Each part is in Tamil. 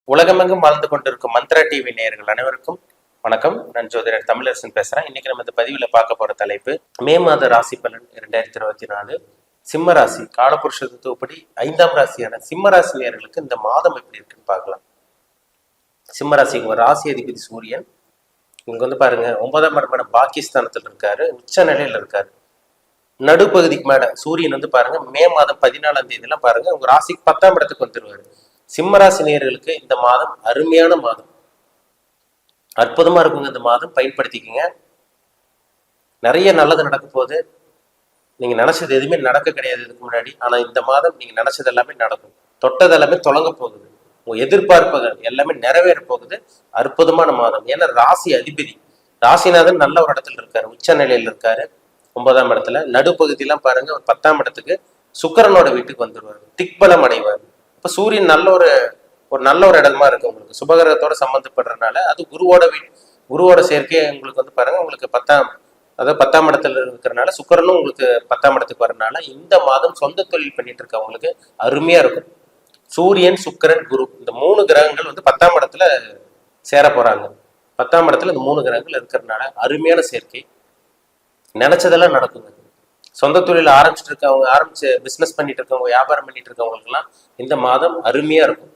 உலகமெங்கும் வாழ்ந்து கொண்டிருக்கும் மந்த்ரா டிவி நேயர்கள் அனைவருக்கும் வணக்கம். நான் ஜோதிடர் தமிழரசன் பேசுறேன். இன்னைக்கு நம்ம இந்த பதிவுல பார்க்க போற தலைப்பு மே மாத ராசி பலன் 2024. சிம்ம ராசி காலபுருஷ தத்துவப்படி 5ஆம் ராசியான சிம்ம ராசி நேயர்களுக்கு இந்த மாதம் எப்படி இருக்குன்னு பார்க்கலாம். சிம்ம ராசி உங்க ராசி அதிபதி சூரியன் உங்களுக்கு பாருங்க 9ஆம் இடமான பாகிஸ்தானத்தில் இருக்காரு, உச்ச நிலையில இருக்காரு. நடுப்பகுதிக்கு மேல சூரியன் பாருங்க மே மாதம் 14ஆம் தேதியெல்லாம் பாருங்க உங்க ராசிக்கு 10ஆம் இடத்துக்கு வந்துருவாரு. சிம்மராசி நேயர்களுக்கு இந்த மாதம் அருமையான மாதம், அற்புதமா இருக்குங்க. இந்த மாதம் பயன்படுத்திக்கங்க. நிறைய நல்லது நடக்க போகுது. நீங்க நினைச்சது எதுவுமே நடக்க கிடையாது இதுக்கு முன்னாடி. ஆனா இந்த மாதம் நீங்க நினைச்சது எல்லாமே நடக்கும். தொட்டது எல்லாமே தொடங்க போகுது. உங்க எதிர்பார்ப்புகள் எல்லாமே நிறைவேற போகுது. அற்புதமான மாதம். ஏன்னா ராசி அதிபதி ராசிநாதன் நல்ல ஒரு இடத்துல இருக்காரு, உச்ச நிலையில இருக்காரு, 9ஆம் இடத்துல. நடுப்பகுதியெல்லாம் பாருங்க ஒரு 10ஆம் இடத்துக்கு சுக்கிரனோட வீட்டுக்கு வந்துருவாரு, திக்பலம் அடைவார். இப்ப சூரியன் நல்ல ஒரு இடமா இருக்கு உங்களுக்கு, சுபகிரகத்தோட சம்பந்தப்படுறதுனால. அது குருவோட சேர்க்கை உங்களுக்கு பாருங்க உங்களுக்கு 10ஆம் இடத்துல இருக்கிறதுனால, சுக்கிரனும் உங்களுக்கு 10ஆம் இடத்துக்கு வரனால இந்த மாதம் சொந்த தொழில் பண்ணிட்டு இருக்கவங்களுக்கு அருமையா இருக்கும். சூரியன், சுக்கிரன், குரு இந்த 3 கிரகங்கள் 10ஆம் இடத்துல சேர போறாங்க. 10ஆம் இடத்துல இந்த 3 கிரகங்கள் இருக்கிறதுனால அருமையான சேர்க்கை. நினைச்சதெல்லாம் நடக்குங்க. சொந்த தொழில் ஆரம்பிச்சு பிசினஸ் பண்ணிட்டு இருக்கவங்க, வியாபாரம் பண்ணிட்டு இருக்கவங்களுக்கு எல்லாம் இந்த மாதம் அருமையா இருக்கும்.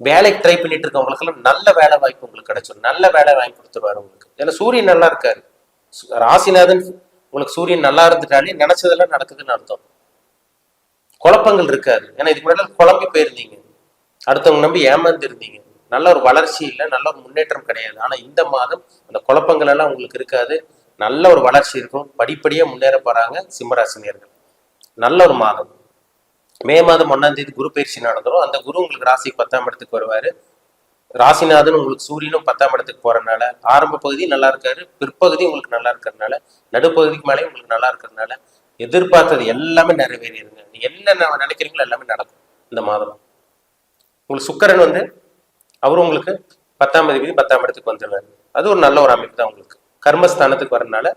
வேலைக்கு ட்ரை பண்ணிட்டு இருக்கவங்களுக்கு எல்லாம் நல்ல வேலை வாய்ப்பு உங்களுக்கு கிடைச்சிடும். நல்ல வேலை வாங்கி கொடுத்துருவாரு உங்களுக்கு. ஏன்னா சூரியன் நல்லா இருக்காரு. ராசிநாதன் உங்களுக்கு சூரியன் நல்லா இருந்துட்டாலே நினைச்சதெல்லாம் நடக்குதுன்னு அர்த்தம். குழப்பங்கள் இருக்காது. ஏன்னா இதுக்கு முன்னாடி குழம்பி போயிருந்தீங்க, அடுத்தவங்க நம்பி ஏமாந்து இருந்தீங்க. நல்ல ஒரு வளர்ச்சி இல்லை, நல்ல ஒரு முன்னேற்றம் கிடையாது. ஆனா இந்த மாதம் அந்த குழப்பங்கள் எல்லாம் உங்களுக்கு இருக்காது. நல்ல ஒரு வளர்ச்சி இருக்கும். படிப்படியா முன்னேற போறாங்க சிம்மராசினியர்கள். நல்ல ஒரு மாதம். மே மாதம் 1ஆம் தேதி குரு பயிற்சி நடந்துடும். அந்த குரு உங்களுக்கு ராசிக்கு 10ஆம் இடத்துக்கு வருவாரு. ராசிநாதன் உங்களுக்கு சூரியனும் 10ஆம் இடத்துக்கு போறதுனால ஆரம்ப பகுதி நல்லா இருக்காரு, பிற்பகுதி உங்களுக்கு நல்லா இருக்கிறதுனால, நடுப்பகுதிக்கு மேலே உங்களுக்கு நல்லா இருக்கிறதுனால எதிர்பார்த்தது எல்லாமே நிறைவேறிடுங்க. நீங்க என்ன நினைக்கிறீங்களோ எல்லாமே நடக்கும் இந்த மாதம். உங்களுக்கு சுக்கிரன் அவரும் உங்களுக்கு 10ஆம் தேதி 10ஆம் இடத்துக்கு வந்துடுவாரு. அது ஒரு நல்ல ஒரு அமைப்பு தான் உங்களுக்கு. கர்மஸ்தானத்துக்கு வரனால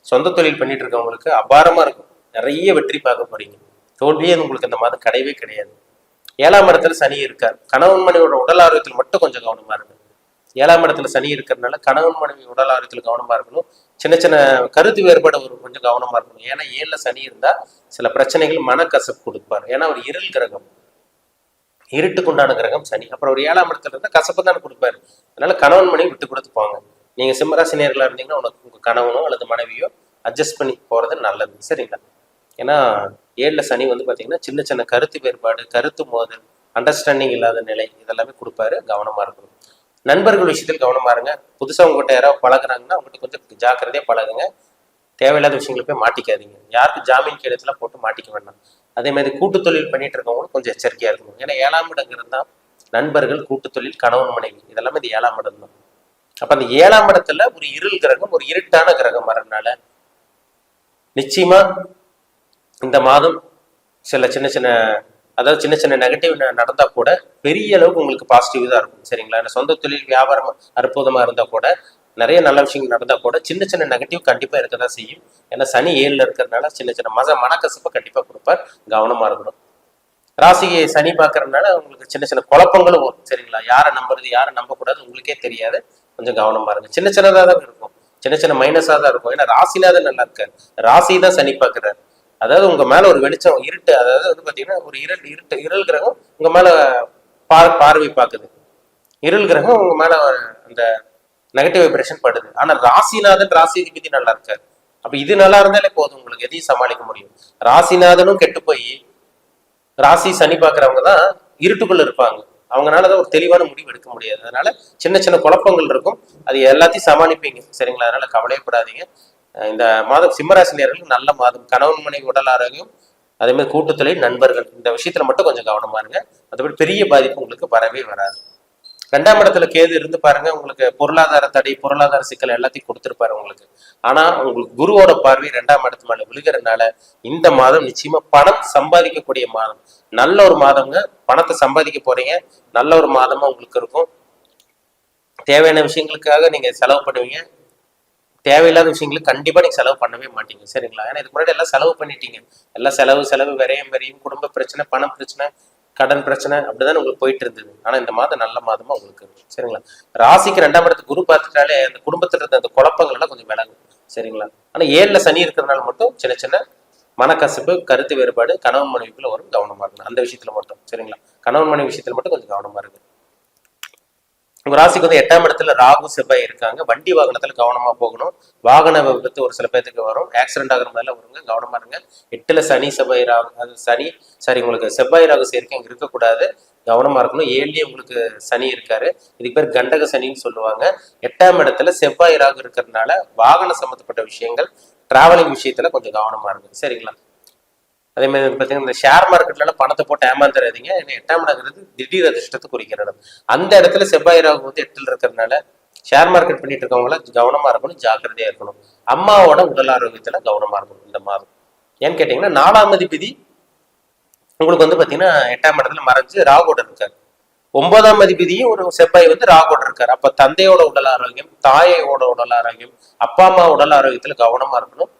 சொந்த தொழில் பண்ணிட்டு இருக்கவங்களுக்கு அபாரமா இருக்கும். நிறைய வெற்றி பார்க்க போறீங்க. தோல்வியே உங்களுக்கு இந்த மாதம் கிடையவே கிடையாது. 7ஆம் இடத்துல சனி இருக்கார். கணவன் மனைவியோட உடல் ஆரோக்கியத்தில் மட்டும் கொஞ்சம் கவனமா இருக்கும். 7ஆம் இடத்துல சனி இருக்கிறதுனால கணவன் மனைவி உடல் ஆரோக்கியத்தில் கவனமா இருக்கணும். சின்ன சின்ன கருத்து வேறுபாடு கொஞ்சம் கவனமா இருக்கணும். ஏன்னா 7ல சனி இருந்தா சில பிரச்சனைகள் மனக்கசப்பு கொடுப்பாரு. ஏன்னா ஒரு இருள் கிரகம், இருட்டுக்குண்டான கிரகம் சனி. அப்புறம் ஒரு 7ஆம் இடத்துல இருந்தா கசப்பு தானே கொடுப்பாரு. அதனால கணவன் மனைவி விட்டு கொடுத்து போங்க. நீங்க சிம்மராசினியர்களா இருந்தீங்கன்னா உங்க கணவனோ அல்லது மனைவியோ அட்ஜஸ்ட் பண்ணி போறது நல்லது, சரிங்களா? ஏன்னா 7ல சனி பாத்தீங்கன்னா சின்ன சின்ன கருத்து வேறுபாடு, கருத்து மோதல், அண்டர்ஸ்டாண்டிங் இல்லாத நிலை இதெல்லாமே கொடுப்பாரு. கவனமா இருக்கணும். நண்பர்கள் விஷயத்தில் கவனமா இருங்க. புதுசா உங்ககிட்ட யாராவது பழகுறாங்கன்னா அவங்ககிட்ட கொஞ்சம் ஜாக்கிரதையா பழகுங்க. தேவையில்லாத விஷயங்களை போய் மாட்டிக்காதீங்க. யாருக்கு ஜாமீன் கையெழுத்துல போட்டு மாட்டிக்க வேண்டாம். அதே மாதிரி கூட்டு தொழில் பண்ணிட்டு இருக்கவங்களும் கொஞ்சம் எச்சரிக்கையா இருக்கணும். ஏன்னா 7ஆம் இடம் இருந்தா நண்பர்கள், கூட்டு தொழில், கணவன் மனைவி இதெல்லாமே இது 7ஆம் இடம் தான். அப்ப அந்த 7ஆம் இடத்துல ஒரு இருள் கிரகம், ஒரு இருட்டான கிரகம் வரனால நிச்சயமா இந்த மாதம் சின்ன சின்ன நெகட்டிவ் நடந்தா கூட பெரிய அளவுக்கு உங்களுக்கு பாசிட்டிவ் தான் இருக்கும், சரிங்களா? சொந்த தொழில், வியாபாரம் அற்புதமா இருந்தா கூட, நிறைய நல்ல விஷயங்கள் நடந்தா கூட சின்ன சின்ன நெகட்டிவ் கண்டிப்பா இருக்கதான் செய்யும். ஏன்னா சனி 7ல இருக்கிறதுனால சின்ன சின்ன மனக்கசப்பை கண்டிப்பா கொடுப்பார். கவனமா இருக்கணும். ராசியை சனி பார்க்கறதுனால உங்களுக்கு சின்ன சின்ன குழப்பங்களும் வரும், சரிங்களா? யாரை நம்புறது, யாரை நம்பக்கூடாது உங்களுக்கே தெரியாது. கொஞ்சம் கவனமா இருங்க. சின்ன சின்னதா தான் இருக்கும், சின்ன சின்ன மைனஸா தான் இருக்கும். ஏன்னா ராசிநாதன் நல்லா இருக்காரு, ராசி தான் சனி பார்க்கிறாரு. அதாவது உங்க மேல ஒரு வெளிச்சம், இருட்டு, அதாவது பாத்தீங்கன்னா ஒரு இருள் கிரகம் உங்க மேல பார்வை பார்க்குது. இருள் கிரகம் உங்க மேல அந்த நெகட்டிவ் வைப்ரேஷன் படுது. ஆனா ராசிநாதன் ராசிதிபதி நல்லா இருக்காரு. அப்ப இது நல்லா இருந்தாலே போதும், உங்களுக்கு எதையும் சமாளிக்க முடியும். ராசிநாதனும் கெட்டு போய் ராசி சனி பார்க்கறவங்க தான் இருட்டுக்குள்ள இருப்பாங்க. அவங்களாலதான் ஒரு தெளிவான முடிவு எடுக்க முடியாது. அதனால சின்ன சின்ன குழப்பங்கள் இருக்கும். அது எல்லாத்தையும் சமாளிப்பீங்க, சரிங்களா? அதனால கவலையப்படாதீங்க. இந்த மாதம் சிம்மராசினியர்களுக்கு நல்ல மாதம். கணவன் மனைவி உடல் ஆரோக்கியம், அதே மாதிரி கூட்டுத்தொழில், நண்பர்கள் இந்த விஷயத்துல மட்டும் கொஞ்சம் கவனமா இருங்க. மற்றபடி பெரிய பாதிப்பு உங்களுக்கு வரவே வராது. 2ஆம் இடத்துல கேது இருந்து பாருங்க உங்களுக்கு பொருளாதார தடை, பொருளாதார சிக்கல் எல்லாத்தையும் கொடுத்துருப்பாரு உங்களுக்கு. ஆனா உங்களுக்கு குருவோட பார்வை 2ஆம் இடத்து மேல விழுகிறதுனால இந்த மாதம் நிச்சயமா பணம் சம்பாதிக்கக்கூடிய மாதம். நல்ல ஒரு மாதம்ங்க. பணத்தை சம்பாதிக்க போறீங்க. நல்ல ஒரு மாதமா உங்களுக்கு இருக்கும். தேவையான விஷயங்களுக்காக நீங்க செலவு பண்ணுவீங்க. தேவையில்லாத விஷயங்களுக்கு கண்டிப்பா நீங்க செலவு பண்ணவே மாட்டீங்க, சரிங்களா? ஏன்னா இதுக்கு முன்னாடி எல்லாம் செலவு பண்ணிட்டீங்க. எல்லாம் செலவு விரையும், குடும்ப பிரச்சனை, பண பிரச்சனை, கடன் பிரச்சனை அப்படிதான் உங்களுக்கு போயிட்டு இருந்தது. ஆனா இந்த மாதம் நல்ல மாதமா உங்களுக்கு இருக்கு. சரிங்களா? ராசிக்கு 2ஆம் இடத்துக்கு குரு பார்த்துட்டாலே அந்த குடும்பத்துல இருந்த அந்த குழப்பங்கள் எல்லாம் கொஞ்சம் விலகும். சரிங்களா? ஆனா 7ல சனி இருக்கிறதுனால மட்டும் சின்ன சின்ன மனக்கசப்பு, கருத்து வேறுபாடு கணவன் மனைவிக்குள்ள வரும். கவனமா இருக்கணும் அந்த விஷயத்துல மட்டும். சரிங்களா? கணவன் மனைவி விஷயத்துல மட்டும் கொஞ்சம் கவனமா இருக்கு. உங்க ராசிக்கு 8ஆம் இடத்துல ராகு செவ்வாய் இருக்காங்க. வண்டி வாகனத்துல கவனமா போகணும். வாகன விபத்து ஒரு சில பேருக்கு வரும். ஆக்சிடென்ட் ஆகிற மாதிரிலாம் வருங்க. கவனமா இருங்க. 8ல சனி செவ்வாய் ராகு, அது சனி சரி உங்களுக்கு செவ்வாய் ராகு சேர்க்கை இங்க இருக்கக்கூடாது. கவனமா இருக்கணும். 7லயே உங்களுக்கு சனி இருக்காரு. இதுக்கு பேர் கண்டக சனின்னு சொல்லுவாங்க. 8ஆம் இடத்துல செவ்வாய் ராகு இருக்கிறதுனால வாகன சம்பந்தப்பட்ட விஷயங்கள், டிராவலிங் விஷயத்துல கொஞ்சம் கவனமா இருக்கு. சரிங்களா? அதே மாதிரி பார்த்தீங்கன்னா இந்த ஷேர் மார்க்கெட்ல பணத்தை போட்டு ஏமாந்துடாதீங்க. ஏன்னா 8ஆம் இடங்கிறது திடீர் அதிர்ஷ்டத்தை குறிக்கிற இடம். அந்த இடத்துல செவ்வாய் ராகு 8ல் இருக்கிறதுனால ஷேர் மார்க்கெட் பண்ணிட்டு இருக்கவங்கள கவனமா இருக்கணும், ஜாக்கிரதையா இருக்கணும். அம்மாவோட உடல் ஆரோக்கியத்துல கவனமா இருக்கணும் இந்த மாதம். ஏன்னு கேட்டீங்கன்னா 4ஆம் அதிபதி உங்களுக்கு பார்த்தீங்கன்னா 8ஆம் இடத்துல மறைஞ்சு ராகுவோட இருக்காரு. 9ஆம் அதிபதியும் ஒரு செவ்வாய் ராகுவோட இருக்காரு. அப்ப தந்தையோட உடல் ஆரோக்கியம், தாயோட உடல் ஆரோக்கியம், அப்பா அம்மா உடல் ஆரோக்கியத்துல கவனமா இருக்கணும்.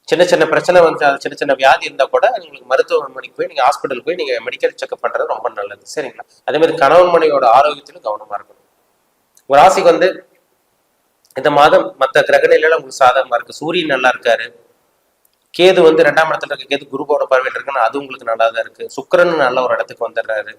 சின்ன சின்ன பிரச்சனை சின்ன சின்ன வியாதி இருந்தா கூட உங்களுக்கு மருத்துவமனைக்கு போய் நீங்க ஹாஸ்பிட்டல் போய் நீங்க மெடிக்கல் செக்அப் பண்றது ரொம்ப நல்லது. சரிங்களா? அதே மாதிரி கணவன் மனைவியோட ஆரோக்கியத்திலும் கவனமா இருக்கணும். ஒரு ராசிக்கு இந்த மாதம் மற்ற கிரகநிலையில உங்களுக்கு சாதகமா இருக்கு. சூரியன் நல்லா இருக்காரு. கேது 2ஆம் இடத்துல இருக்க கேது குருவோட பார்வையில் இருக்குன்னா அது உங்களுக்கு நல்லா தான் இருக்கு. சுக்கிரன் நல்ல ஒரு இடத்துக்கு வந்துடுறாரு.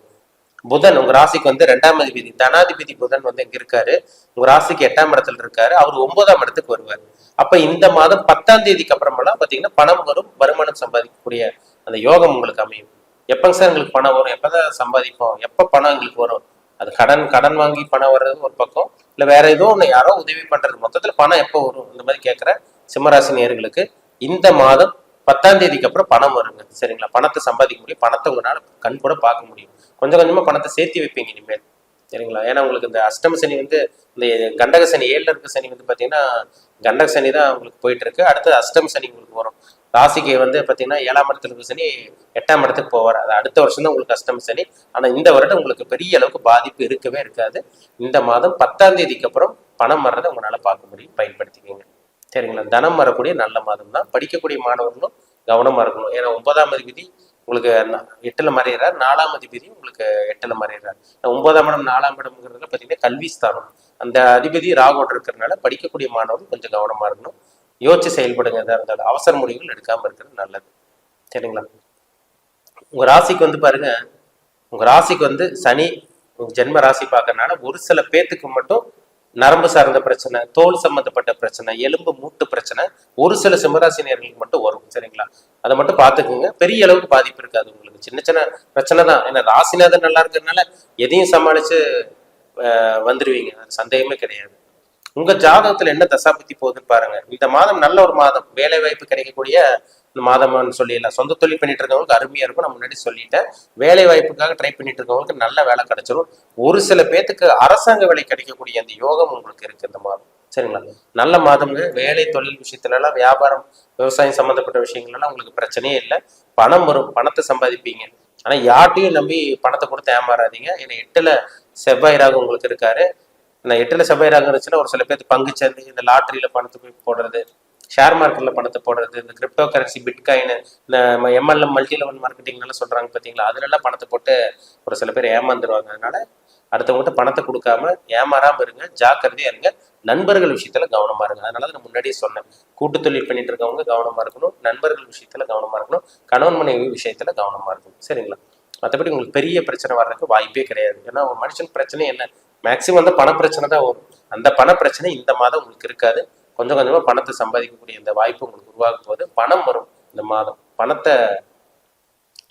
புதன் உங்க ராசிக்கு 2ஆம் அதிபதி தனாதிபதி புதன் எங்க இருக்காரு? உங்க ராசிக்கு 8ஆம் இடத்துல இருக்காரு. அவர் 9ஆம் இடத்துக்கு வருவார். அப்ப இந்த மாதம் 10ஆம் தேதிக்கு அப்புறமெல்லாம் பாத்தீங்கன்னா பணம் வரும், வருமானம் சம்பாதிக்கக்கூடிய அந்த யோகம் உங்களுக்கு அமையும். எப்பங்க சார் எங்களுக்கு பணம் வரும்? எப்பதான் சம்பாதிப்போம்? எப்ப பணம் எங்களுக்கு வரும்? அது கடன் வாங்கி பணம் வர்றது ஒரு பக்கம், இல்ல வேற ஏதோ ஒண்ணு யாரோ உதவி பண்றது, மொத்தத்துல பணம் எப்போ வரும்? இந்த மாதிரி கேட்கிற சிம்மராசி நேயர்களுக்கு இந்த மாதம் 10ஆம் தேதிக்கு அப்புறம் பணம் வருங்க. சரிங்களா? பணத்தை சம்பாதிக்க முடியும். பணத்தை உங்களால கண் கூட பார்க்க முடியும். கொஞ்சம் கொஞ்சமா பணத்தை சேர்த்து வைப்பீங்க இனிமேல். சரிங்களா? ஏன்னா உங்களுக்கு இந்த அஷ்டம சனி இந்த கண்டக சனி 7ல இருக்க சனி பாத்தீங்கன்னா கண்டக சனி தான் உங்களுக்கு போயிட்டு இருக்கு. அடுத்து அஷ்டம சனி உங்களுக்கு வரும். ராசிக்கு பாத்தீங்கன்னா 7ஆம் இடத்துல இருக்க சனி 8ஆம் இடத்துக்கு போவார். அது அடுத்த வருஷம் தான் உங்களுக்கு அஷ்டம சனி. ஆனா இந்த வருடம் உங்களுக்கு பெரிய அளவுக்கு பாதிப்பு இருக்கவே இருக்காது. இந்த மாதம் 10ஆம் தேதிக்கு அப்புறம் பணம் வர்றதை உங்களால பார்க்க முடியும். பயன்படுத்திக்கோங்க. சரிங்களா? தனம் வரக்கூடிய நல்ல மாதம் தான். படிக்கக்கூடிய மாணவர்களும் கவனமா இருக்கணும். ஏன்னா 9ஆம் அதிபதி உங்களுக்கு 8ல மறையிறார். 4ஆம் அதிபதி உங்களுக்கு 8ல மறையிறார். 9ஆம் இடம் 4ஆம் இடம்ங்கிறதுல பார்த்தீங்கன்னா கல்வி ஸ்தானம். அந்த அதிபதி ராகுவோட இருக்கிறதுனால படிக்கக்கூடிய மாணவர்கள் கொஞ்சம் கவனமா இருக்கணும். யோசிச்சு செயல்படுங்க. எதா இருந்தாலும் அவசர முடிவுகள் எடுக்காம இருக்கிறது நல்லது. சரிங்களா? உங்க ராசிக்கு பாருங்க, உங்க ராசிக்கு சனி ஜென்ம ராசி பார்க்கறதுனால ஒரு சில பேத்துக்கு மட்டும் நரம்பு சார்ந்த பிரச்சனை, தோல் சம்பந்தப்பட்ட பிரச்சனை, எலும்பு மூட்டு பிரச்சனை ஒரு சில சிம்மராசினியர்களுக்கு மட்டும் வரும். சரிங்களா? அதை மட்டும் பார்த்துக்குங்க. பெரிய அளவுக்கு பாதிப்பு இருக்காது உங்களுக்கு. சின்ன சின்ன பிரச்சனை தான். ஏன்னா ராசிநாதன் நல்லா இருக்கிறதுனால எதையும் சமாளிச்சு வந்துருவீங்க. அது சந்தேகமே கிடையாது. உங்க ஜாதகத்துல என்ன தசாபுத்தி போகுதுன்னு பாருங்க. இந்த மாதம் நல்ல ஒரு மாதம். வேலை வாய்ப்பு கிடைக்கக்கூடிய மாதம்னு சொல்லிடலாம். சொந்த தொழில் பண்ணிட்டு இருக்கவங்களுக்கு அருமையா இருக்கும். நான் முன்னாடி சொல்லிட்டேன். வேலை வாய்ப்புக்காக ட்ரை பண்ணிட்டு இருக்கவங்களுக்கு நல்ல வேலை கிடைச்சிடும். ஒரு சில பேத்துக்கு அரசாங்க வேலை கிடைக்கக்கூடிய அந்த யோகம் உங்களுக்கு இருக்கு இந்த மாதம். சரிங்களா? நல்ல மாதம்ங்க. வேலை தொழில் விஷயத்துல எல்லாம், வியாபாரம் விவசாயம் சம்பந்தப்பட்ட விஷயங்கள் எல்லாம் உங்களுக்கு பிரச்சனையே இல்லை. பணம் வரும். பணத்தை சம்பாதிப்பீங்க. ஆனா யார்ட்டையும் நம்பி பணத்தை கொடுத்து ஏமாறாதீங்க. ஏன்னா 8ல செவ்வாய் ராகு உங்களுக்கு இருக்காரு. நான் 8ல செவ்வாய் ராகு இருந்துச்சுன்னா ஒரு சில பேருக்கு பங்கு சந்தை, இந்த லாட்டரியில பணத்தை போய் போடுறது, ஷேர் மார்க்கெட்ல பணத்தை போடுறது, இந்த கிரிப்டோ கரன்சி, பிட்காயின், இந்த MLM மல்டி லெவல் மார்க்கெட்டிங்லாம் சொல்றாங்க பார்த்தீங்களா? அதுலலாம் பணத்தை போட்டு ஒரு சில பேர் ஏமாந்துருவாங்க. அதனால அடுத்தவங்ககிட்ட பணத்தை கொடுக்காம ஏமாறாம இருங்க. ஜாக்கிரதையா இருங்க. நண்பர்கள் விஷயத்துல கவனமா இருங்க. அதனால நான் முன்னாடியே சொன்னேன். கூட்டு தொழில் பண்ணிட்டு இருக்கவங்க கவனமா இருக்கணும். நண்பர்கள் விஷயத்துல கவனமா இருக்கணும். கணவன் மனைவி விஷயத்துல கவனமா இருக்கணும். சரிங்களா? மற்றபடி உங்களுக்கு பெரிய பிரச்சனை வர்றதுக்கு வாய்ப்பே கிடையாது. ஏன்னா ஒரு மனுஷன் பிரச்சனை என்ன, மேக்சிமம் பண பிரச்சனை தான் வரும். அந்த பண பிரச்சனை இந்த மாதம் உங்களுக்கு இருக்காது. கொஞ்சம் கொஞ்சமா பணத்தை சம்பாதிக்கக்கூடிய இந்த வாய்ப்பு உங்களுக்கு உருவாகும் போது பணம் வரும். இந்த மாதம் பணத்தை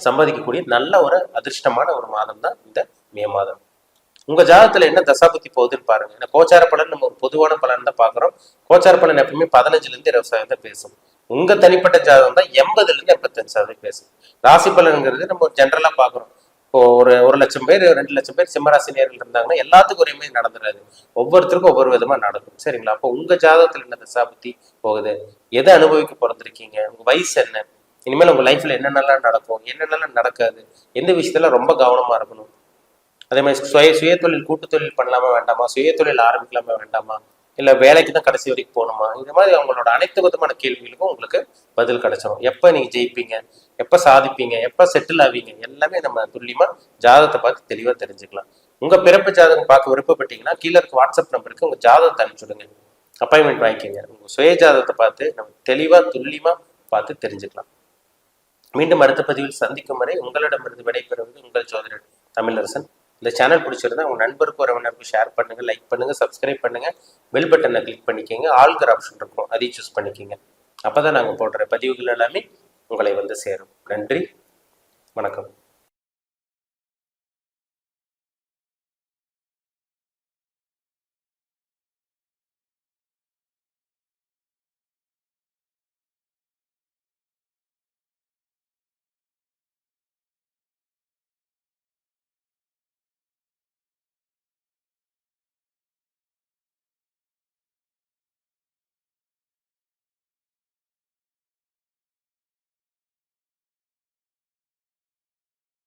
சம்பாதிக்கக்கூடிய நல்ல ஒரு அதிர்ஷ்டமான ஒரு மாதம் தான் இந்த மே மாதம். உங்க ஜாதகத்துல என்ன தசாபுத்தி போகுதுன்னு பாருங்க. ஏன்னா கோச்சார பலன் நம்ம ஒரு பொதுவான பலன் தான் பாக்குறோம். கோச்சார பலன் எப்பவுமே 15ல இருந்து 20% தான் பேசும். உங்க தனிப்பட்ட ஜாதகம் தான் 80ல இருந்து 85% பேசும். ராசி பலன்கிறது நம்ம ஒரு ஜென்ரலா பாக்குறோம். இப்போ ஒரு லட்சம் பேர் 2 லட்சம் பேர் சிம்மராசி நேர்கள் இருந்தாங்கன்னா எல்லாத்துக்கும் ஒரே மாதிரி நடந்துடாது. ஒவ்வொருத்தருக்கும் ஒவ்வொரு விதமா நடக்கும். சரிங்களா? அப்போ உங்க ஜாதகத்துல என்ன தசாபுத்தி போகுது, எதை அனுபவிக்க பிறந்திருக்கீங்க, உங்க வயசு என்ன, இனிமேல் உங்க லைஃப்ல என்னென்னலாம் நடக்கும், என்னென்னலாம் நடக்காது, எந்த விஷயத்துல ரொம்ப கவனமா இருக்கணும். அதே மாதிரி சுய தொழில், கூட்டு தொழில் பண்ணலாமா வேண்டாமா, சுய தொழில் ஆரம்பிக்கலாமா வேண்டாமா, இல்லை வேலைக்கு தான் கடைசி வரைக்கும் போகணுமா, இந்த மாதிரி அவங்களோட அனைத்து விதமான கேள்விகளுக்கும் உங்களுக்கு பதில் கிடைச்சிடும். எப்போ நீங்கள் ஜெயிப்பீங்க, எப்போ சாதிப்பீங்க, எப்போ செட்டில் ஆவீங்க, எல்லாமே நம்ம துல்லியமாக ஜாதகத்தை பார்த்து தெளிவாக தெரிஞ்சுக்கலாம். உங்கள் பிறப்பு ஜாதகம் பார்க்க விருப்பப்பட்டீங்கன்னா கீழே இருக்க வாட்ஸ்அப் நம்பருக்கு உங்கள் ஜாதகத்தை அனுப்பிச்சுடுங்க, அப்பாயின்மெண்ட் வாங்கிக்கோங்க. உங்கள் சுய ஜாதகத்தை பார்த்து நம்ம தெளிவாக துல்லியமாக பார்த்து தெரிஞ்சுக்கலாம். மீண்டும் அடுத்த பதிவில் சந்திக்கும் வரை உங்களிடமிருந்து விடைபெறுவது உங்கள் ஜோதிடர் தமிழரசன். இந்த சேனல் பிடிச்சிருந்தா உங்க நண்பருக்கு உறவினருக்கு ஷேர் பண்ணுங்க, லைக் பண்ணுங்க, சப்ஸ்கிரைப் பண்ணுங்க, பெல் பட்டனை கிளிக் பண்ணிக்கோங்க, ஆல்கிற ஆப்ஷன் இருக்கும் அதையும் சூஸ் பண்ணிக்கோங்க. அப்பதான் நாங்கள் போடுற பதிவுகள் எல்லாமே உங்களை வந்து சேரும். நன்றி, வணக்கம்.